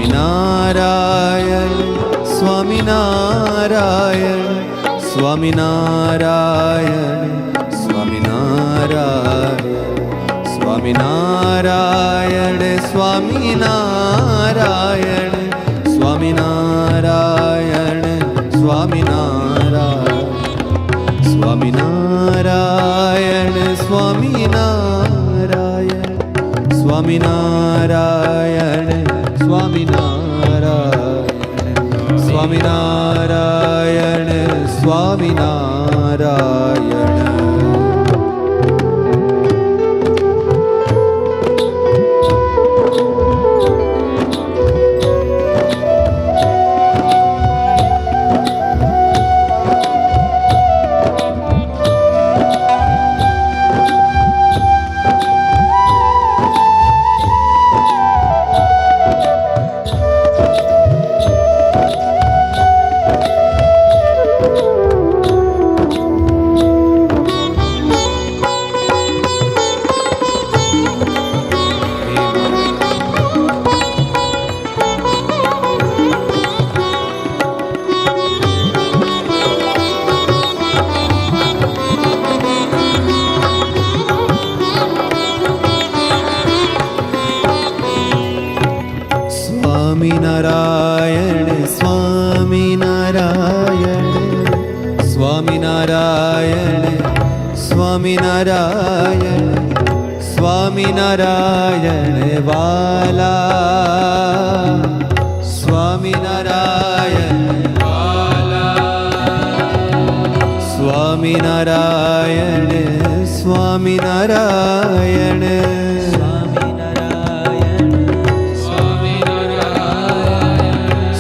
સ્વામિનારાયણ સ્વામિનારાયણ સ્વામિનારાયણ સ્વામિનારાયણ સ્વામિનારાયણ સ્વામિનારાયણ સ્વામિનારાયણ સ્વામિનારાયણ સ્વામિનારાયણ સ્વામિનારાયણ સ્વામિનારાયણ સ્વામિનારાયણ સ્વામિનારાયણ સ્વામિનારાયણ સ્વામિનારાયણ સ્વામિનારાયણ સ્વામિનારાયણ સ્વામિનારાયણ વાલા સ્વામિનારાયણ સ્વામિનારાયણ સ્વામિનારાયણ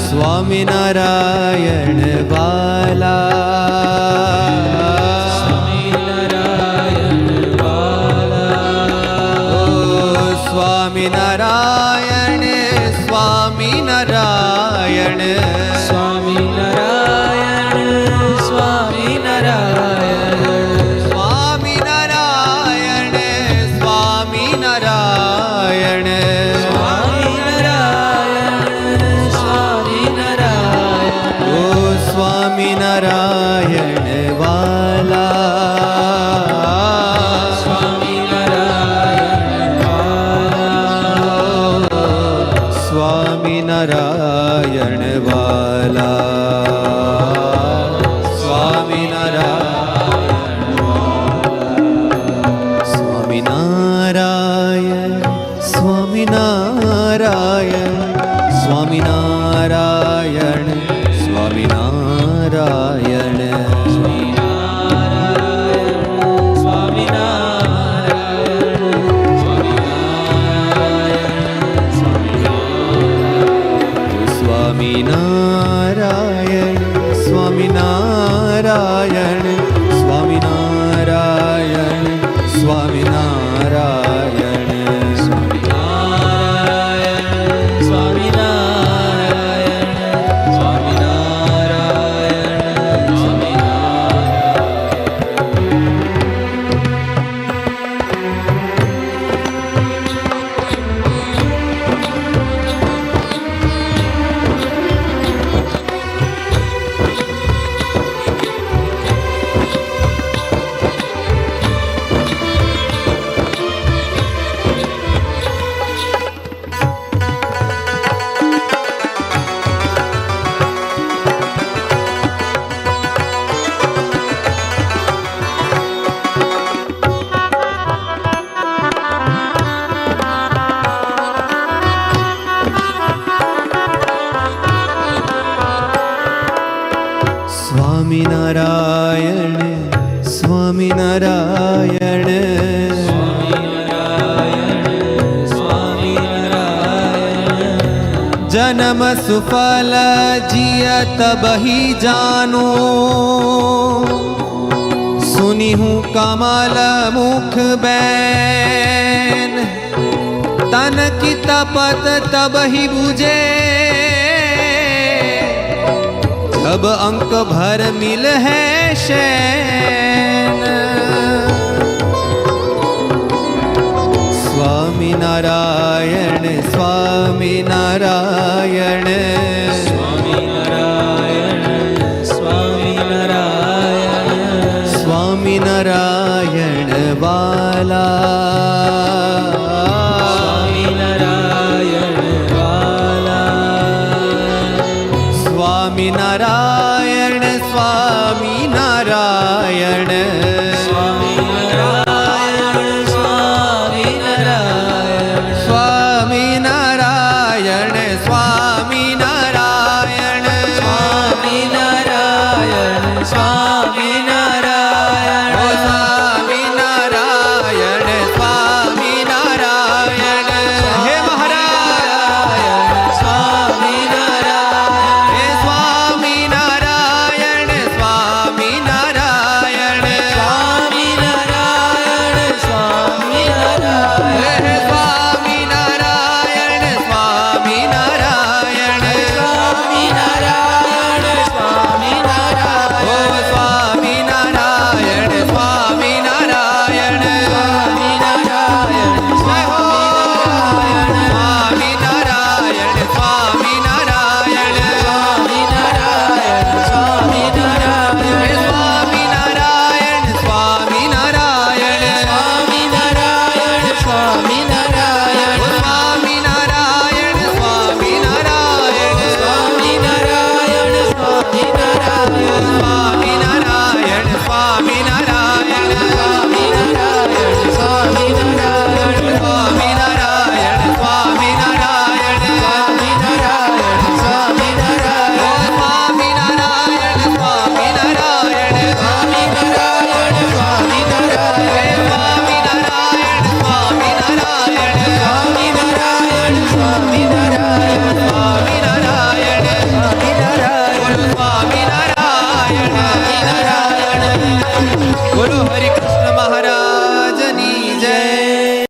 સ્વામિનારાયણ વાલા સ્વામિનારાયણ વાલા સ્વામિનારાયણ સ્વામિનારાયણ સ્વામિનારાયણ સ્વામિનારાયણ સ્વામિનારાયણ સ્વામિનારાયણ સ્વામિનારાયણ વાલા સ્વામિનારાયણ વાલા સ્વામિનારાયણ વાલા સ્વામિનારાયણ સ્વામિનારાયણ સ્વામિનારાયણ સ્વામિનારાયણ સ્વામિનારાયણ સ્વામિનારાયણ સ્વામિનારાયણ સ્વામિનારાયણ સ્વામિનારાયણ સ્વામિનારાયણ સ્વામિનારાયણ जन्म सुफल जियत बही जानो सुनी हूँ कमल मुख बैन तन की तपत तब ही बुझे जब अंक भर मिल है शैन स्वामी नारायण નારાયણ સ્વામિનારાયણ સ્વામિનારાયણ વાલા સ્વામિનારાયણ